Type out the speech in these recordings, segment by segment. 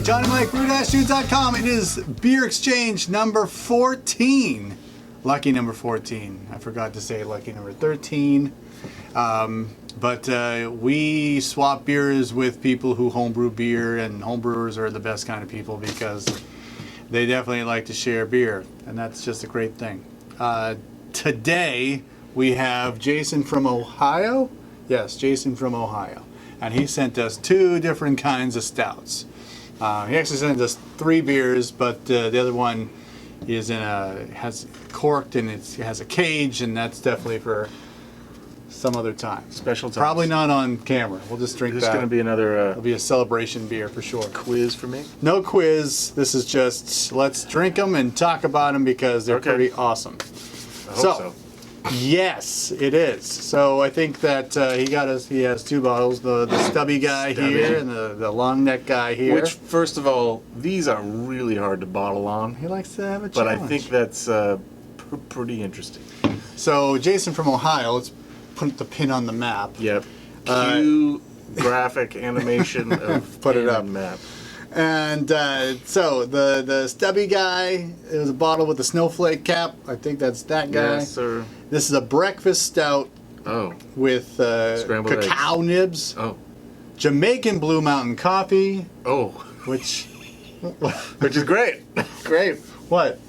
right, Johnny Mike, brew-tunes.com. It is beer exchange number 14. Lucky number 14. I forgot to say lucky number 13. But we swap beers with people who homebrew beer, and homebrewers are the best kind of people because they definitely like to share beer, and that's just a great thing. Today we have Jason from Ohio. Yes, Jason from Ohio. And he sent us 2 different kinds of stouts. He actually sent us 3 beers, but the other one is has corked and it has a cage, and that's definitely for some other time. Special time. Probably not on camera. We'll just drink that. This is going to be another... It'll be a celebration beer for sure. Quiz for me? No quiz. This is just let's drink them and talk about them because they're pretty awesome. I hope so. Yes, it is. So I think that he has 2 bottles, the stubby guy here and the long neck guy here. Which, first of all, these are really hard to bottle on. He likes to have a but challenge. I think that's pretty interesting. So Jason from Ohio, let's put the pin on the map. Yep. Cue graphic animation of put it up. Map. And so the stubby guy is a bottle with a snowflake cap. I think that's that guy. Yes, sir. This is a breakfast stout. Oh. With cacao eggs. nibs. Oh. Jamaican Blue Mountain coffee. Oh. Which is great. Great. What?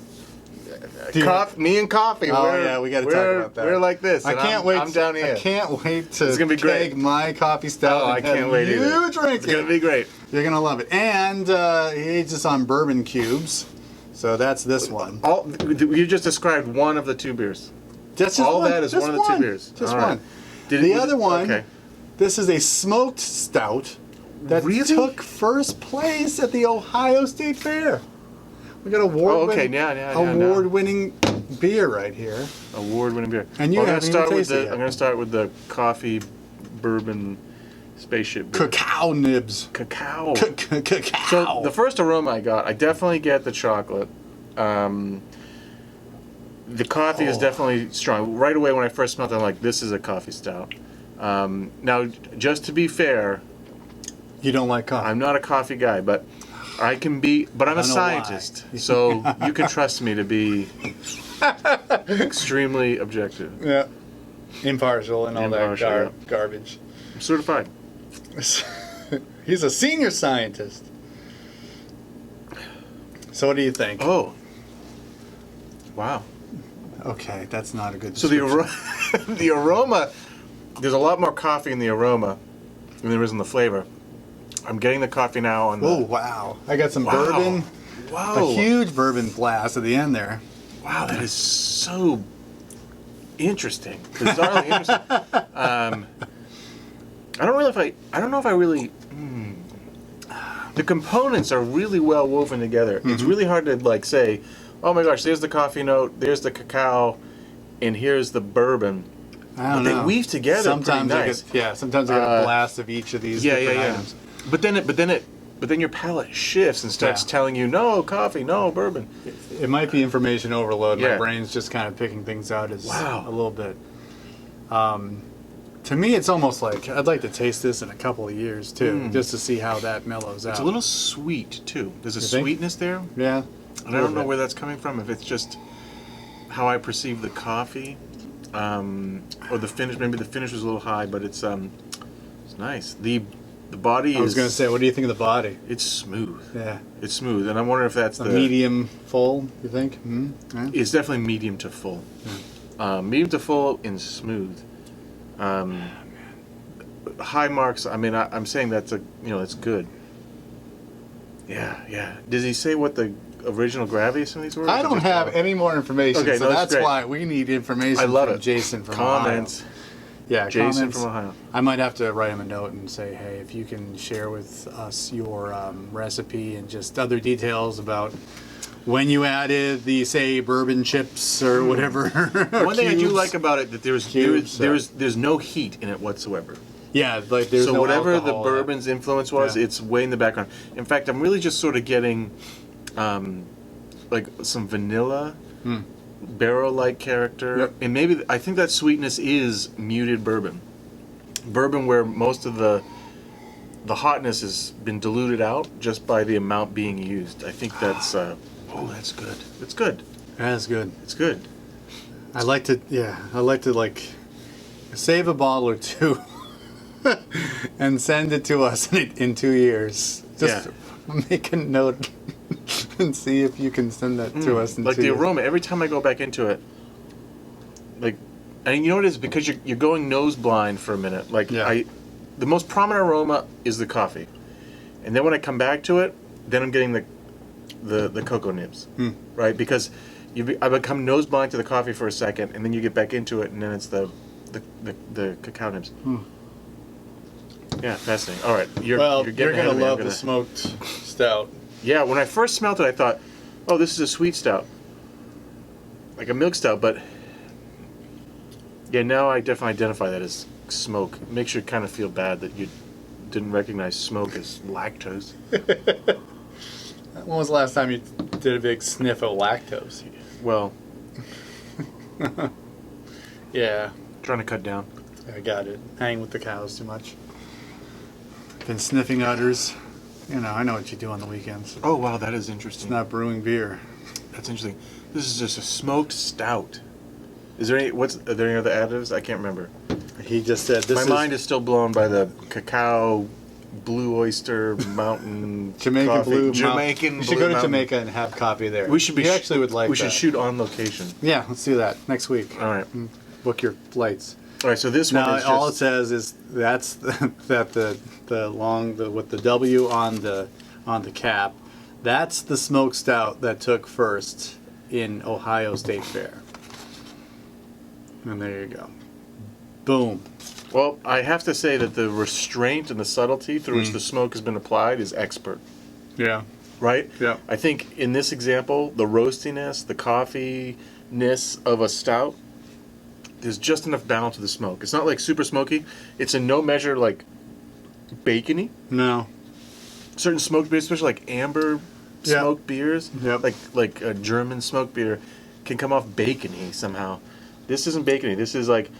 Me and coffee. Oh, we got to talk about that. We're like this. I can't wait. I'm down here. I can't wait to it's gonna be great. take my coffee stout. Oh, I can't wait either. You drink it's gonna be great. You're gonna love it. And he aged us on bourbon cubes. So that's this one. You just described one of the 2 beers. That's just all one. that is just one of the 2 beers. Just all one. Right. The other one. Okay. This is a smoked stout that really? took first place at the Ohio State Fair. We got award-winning beer right here. Award-winning beer. And I'm going to start with the coffee bourbon spaceship beer. Cacao nibs. Cacao. Cacao. So the first aroma I got, I definitely get the chocolate. The coffee is definitely strong. Right away when I first smelled it, I'm like, this is a coffee stout. Now, just to be fair, you don't like coffee. I'm not a coffee guy, but I can be. But I'm a scientist, so you can trust me to be extremely objective. Yeah, impartial and all that garbage. I'm certified. He's a senior scientist. So what do you think? Oh, wow. Okay, that's not a good So the aroma, there's a lot more coffee in the aroma than there is in the flavor. I'm getting the coffee now on the... Oh, wow. I got some bourbon. Wow. A huge bourbon blast at the end there. Wow, that is so interesting. Bizarrely interesting. I don't know if I really... The components are really well woven together. Mm-hmm. It's really hard to like say, oh my gosh, there's the coffee note, there's the cacao, and here's the bourbon. I don't know. They weave together sometimes pretty nice. Sometimes I get a blast of each of these different items. But then your palate shifts and starts telling you, no coffee, no bourbon. It might be information overload. My brain's just kind of picking things out as a little bit. To me, it's almost like I'd like to taste this in a couple of years too, just to see how that mellows out. It's a little sweet too. There's a sweetness there. Yeah. And I don't know where that's coming from. If it's just how I perceive the coffee, or the finish. Maybe the finish was a little high, but it's nice. The body is... I was going to say, what do you think of the body? It's smooth. Yeah. It's smooth, and I wonder if that's medium full, you think? Yeah. It's definitely medium to full. Yeah. Medium to full and smooth. High marks, I mean, I'm saying that's it's good. Yeah. Does he say what the original gravity of some of these were? I don't have any more information, okay, so that's why we need information from Jason from Comments. Ohio. Yeah, Jason comments. from Ohio. I might have to write him a note and say, hey, if you can share with us your recipe and just other details about when you added the, say, bourbon chips or whatever. One thing I do like about it that there's no heat in it whatsoever. Yeah, like there's no whatever the alcohol bourbon's influence was, it's way in the background. In fact, I'm really just sort of getting like some vanilla. Barrel-like character, and maybe I think that sweetness is muted bourbon where most of the the hotness has been diluted out just by the amount being used. I think that's that's good. It's good. That's good. It's good. I like to like save a bottle or two and send it to us in 2 years. Just make a note and see if you can send that to us in like 2 the years. aroma. Every time I go back into it, like, and you know what it is, because you're going nose blind for a minute. Like the most prominent aroma is the coffee, and then when I come back to it, then I'm getting the cocoa nibs, right? Because I become nose blind to the coffee for a second, and then you get back into it, and then it's the cacao nibs. Yeah, fascinating. All right, you're gonna love the smoked stout. Yeah, when I first smelled it, I thought, oh, this is a sweet stout, like a milk stout. But yeah, now I definitely identify that as smoke. It makes you kind of feel bad that you didn't recognize smoke as lactose. When was the last time you did a big sniff of lactose? Well, Yeah, trying to cut down. I got it. Hang with the cows too much. Been sniffing udders. You know, I know what you do on the weekends. Oh wow, that is interesting. It's not brewing beer. That's interesting. This is just a smoked stout. Are there any other additives? I can't remember. He just said this. My mind is still blown by the cacao, blue oyster, mountain, Jamaican coffee. blue. Jamaican. You should go to Jamaica and have coffee there. We should be. You actually would like. We should shoot on location. Yeah, let's do that next week. All right. Book your flights. All right. So this one Now is all it just. says is that's that with the W on the cap. That's the smoked stout that took first in Ohio State Fair. And there you go. Boom. Well, I have to say that the restraint and the subtlety through which the smoke has been applied is expert. Yeah. Right? Yeah. I think in this example, the roastiness, the coffee-ness of a stout, there's just enough balance with the smoke. It's not like super smoky. It's in no measure like bacony. No. Certain smoked beers, especially like amber smoked beers, like a German smoked beer, can come off bacony somehow. This isn't bacony. This is like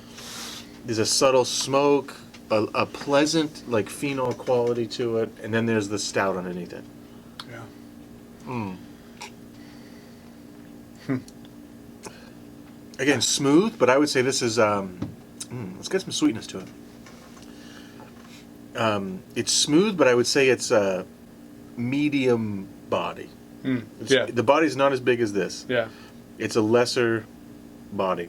there's a subtle smoke, a pleasant like phenol quality to it, and then there's the stout underneath it. Yeah. Again, smooth, but I would say this is let's get some sweetness to it. It's smooth, but I would say it's a medium body. The body's not as big as this. Yeah. It's a lesser body,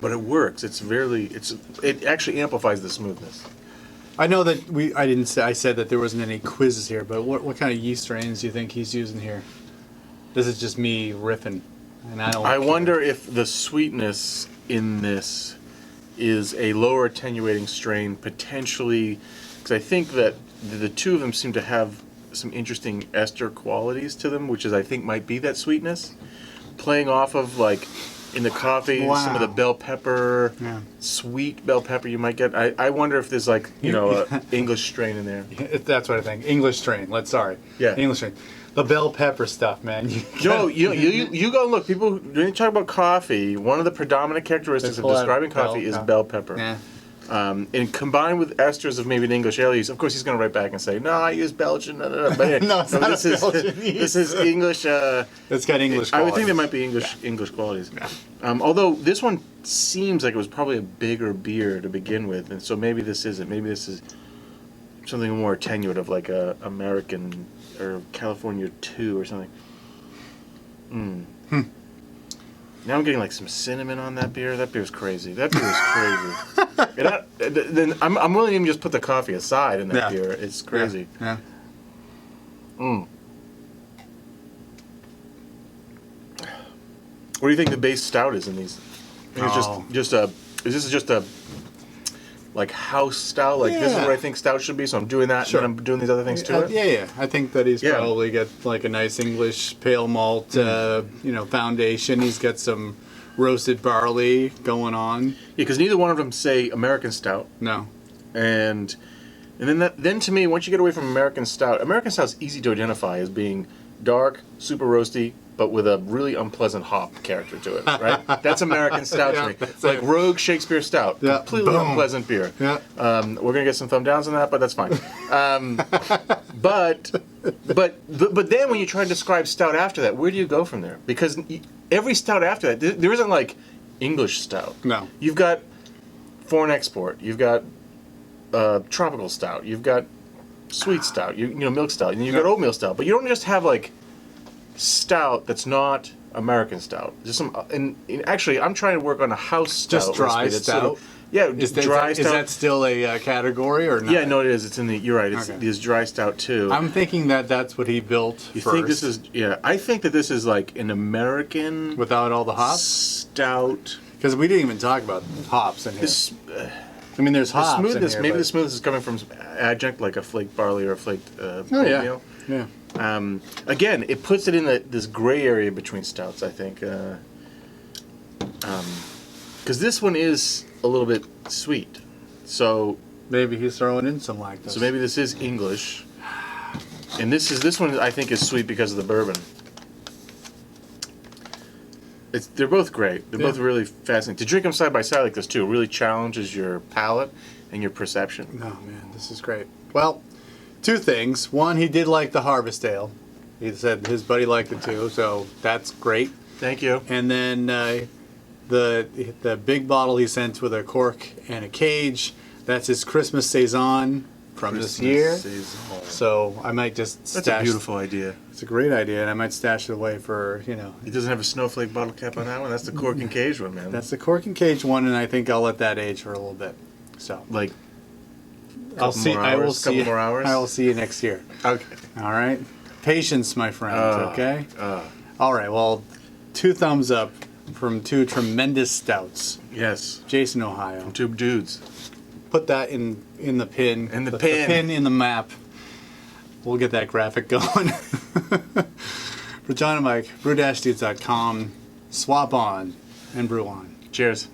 but it works. It actually amplifies the smoothness. I know that I said that there wasn't any quizzes here, but what kind of yeast strains do you think he's using here? This is just me riffing, and I wonder if the sweetness in this is a lower attenuating strain, potentially, because I think that the two of them seem to have some interesting ester qualities to them, which I think might be that sweetness, playing off of like in the coffee, some of the bell pepper, sweet bell pepper you might get. I wonder if there's like a English strain in there. That's what I think. English strain. English strain. The bell pepper stuff, man. Joe, you go and look. People, when you talk about coffee, one of the predominant characteristics of describing coffee is bell pepper. Yeah. And combined with esters of maybe an English ale use, of course he's going to write back and say, "No, I use Belgian." But no, it's not Belgian. This is English. It's got English qualities. I would think there might be English qualities. Yeah. Although this one seems like it was probably a bigger beer to begin with, and so maybe this isn't. Maybe this is something more attenuative, like a American or California 2 or something. Now I'm getting like some cinnamon on that beer. That beer's crazy. That beer is crazy. Then I'm willing to even just put the coffee aside in that beer. It's crazy. Yeah. What do you think the base stout is in these? I think it's just a like house stout. Like this is what I think stout should be. So I'm doing that. Sure. And I'm doing these other things to it. Yeah. I think that he's probably got like a nice English pale malt, foundation. He's got some roasted barley going on. Yeah, because neither one of them say American stout. No. And then to me, once you get away from American stout's easy to identify as being dark, super roasty, but with a really unpleasant hop character to it, right? That's American stout Yeah, to me. that's Like it. Rogue Shakespeare Stout, Yeah, completely boom. unpleasant beer. Yeah. We're gonna get some thumb downs on that, but that's fine. But then when you try to describe stout after that, where do you go from there? Because every stout after that, there isn't like English stout. No. You've got foreign export. You've got tropical stout. You've got sweet stout. You know, milk stout. And you've got oatmeal stout. But you don't just have like stout that's not American stout. Just some. And actually, I'm trying to work on a house stout. Just dry recipe that's stout? sort of- yeah, dry stout. Is that still a category or not? Yeah, no, it is. It's in the. You're right. It's Okay. There's dry stout too. I'm thinking that that's what he built You first. think this is? Yeah, I think that this is like an American without all the hops? stout. Because we didn't even talk about hops in here. This I mean, there's the hops smoothness. in here, Maybe but- the smoothness is coming from some adjunct like a flaked barley or a flaked Oh yeah, oatmeal. yeah. Again, it puts it in this gray area between stouts, I think. Because this one is a little bit sweet. So Maybe he's throwing in some lactose. so maybe this is English. And this one I think is sweet because of the bourbon. They're both great. They're both really fascinating. To drink them side by side like this too really challenges your palate and your perception. Oh man, this is great. Well, two things. One, he did like the Harvest Ale. He said his buddy liked it too, so that's great. Thank you. And then the big bottle he sent with a cork and a cage. That's his Christmas saison from this year. Saison. So I might just That's stash. a beautiful idea. It's a great idea, and I might stash it away for He doesn't have a snowflake bottle cap on that one. That's the cork and cage one, man. That's the cork and cage one, and I think I'll let that age for a little bit. So like I'll see. more I will hours, see. couple more hours? I will see you next year. okay. All right. Patience, my friend. Okay. Uh, All right. Well, 2 thumbs up from 2 tremendous stouts. yes. Jason, Ohio. Two dudes. Put that in the pin. In the The pin. pin in the map. We'll get that graphic going. For John and Mike, brew-dudes.com. Swap on and brew on. Cheers.